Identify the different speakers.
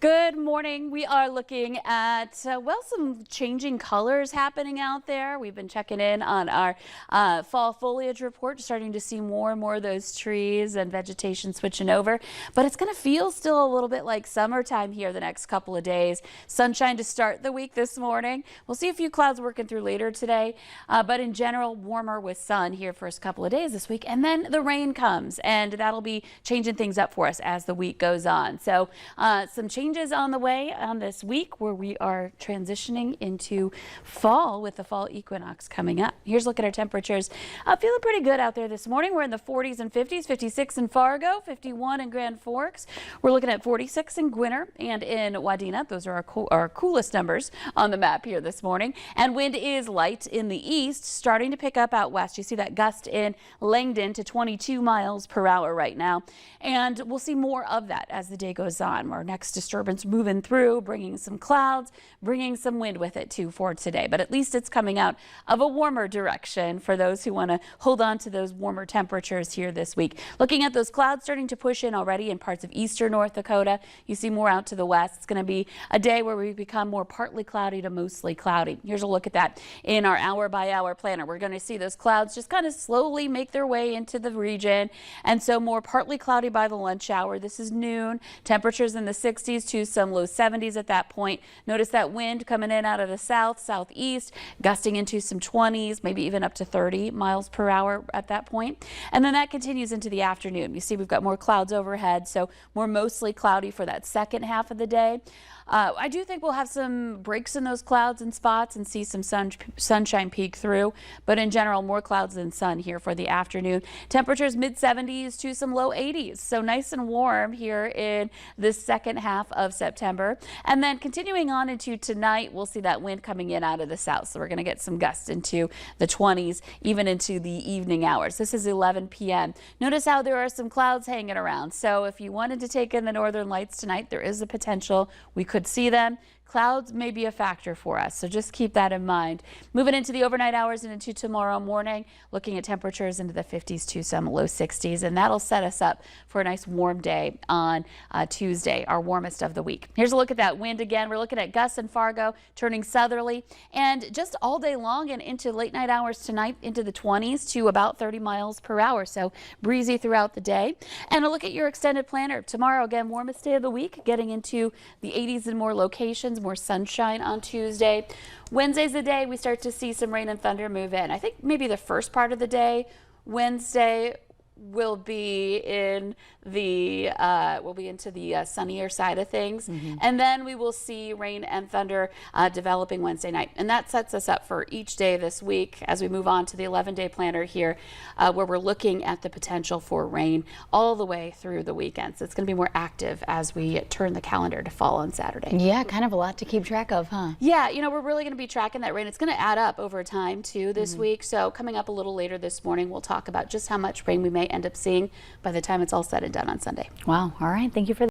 Speaker 1: Good morning. We are looking at, some changing colors happening out there. We've been checking in on our fall foliage report, starting to see more and more of those trees and vegetation switching over. But it's going to feel still a little bit like summertime here the next couple of days. Sunshine to start the week this morning. We'll see a few clouds working through later today, but in general, warmer with sun here first couple of days this week. And then the rain comes, and that'll be changing things up for us as the week goes on. So some changes on the way on this week where we are transitioning into fall with the fall equinox coming up. Here's a look at our temperatures. Feeling pretty good out there this morning. We're in the 40s and 50s, 56 in Fargo, 51 in Grand Forks. We're looking at 46 in Gwinner and in Wadena. Those are our coolest numbers on the map here this morning. And wind is light in the east, starting to pick up out west. You see that gust in Langdon to 22 miles per hour right now. And we'll see more of that as the day goes on. Our next disturbance moving through, bringing some clouds, bringing some wind with it too for today. But at least it's coming out of a warmer direction for those who want to hold on to those warmer temperatures here this week. Looking at those clouds starting to push in already in parts of eastern North Dakota. You see more out to the west. It's going to be a day where we become more partly cloudy to mostly cloudy. Here's a look at that in our hour-by-hour planner. We're going to see those clouds just kind of slowly make their way into the region. And so more partly cloudy by the lunch hour. This is noon. Temperatures in the 60s to some low 70s at that point. Notice that wind coming in out of the south, southeast, gusting into some 20s, maybe even up to 30 miles per hour at that point. And then that continues into the afternoon. You see we've got more clouds overhead, so more mostly cloudy for that second half of the day. I do think we'll have some breaks in those clouds and spots and see some sunshine peek through, but in general, more clouds than sun here for the afternoon. Temperatures mid 70s to some low 80s, so nice and warm here in this second half of September. And then continuing on into tonight, we'll see that wind coming in out of the south, so we're going to get some gusts into the 20s, even into the evening hours. This is 11 p.m. Notice how there are some clouds hanging around, so if you wanted to take in the northern lights tonight, there is a potential we could see them. Clouds may be a factor for us, so just keep that in mind. Moving into the overnight hours and into tomorrow morning, looking at temperatures into the 50s to some low 60s, and that'll set us up for a nice warm day on Tuesday, our warmest of the week. Here's a look at that wind again. We're looking at gusts in Fargo turning southerly, and just all day long and into late night hours tonight into the 20s to about 30 miles per hour, so breezy throughout the day. And a look at your extended planner. Tomorrow, again, warmest day of the week, getting into the 80s in more locations. More sunshine on Tuesday. Wednesday's the day we start to see some rain and thunder move in. I think maybe the first part of the day, Wednesday, will be in the into the sunnier side of things, and then we will see rain and thunder developing Wednesday night, and that sets us up for each day this week as we move on to the 11-day planner here, where we're looking at the potential for rain all the way through the weekend. So it's going to be more active as we turn the calendar to fall on Saturday.
Speaker 2: Yeah, kind of a lot to keep track of, huh?
Speaker 1: Yeah, you know, we're really going to be tracking that rain. It's going to add up over time too this week. So coming up a little later this morning, we'll talk about just how much rain we may end up seeing by the time it's all said and done on Sunday.
Speaker 2: Wow. All right. Thank you for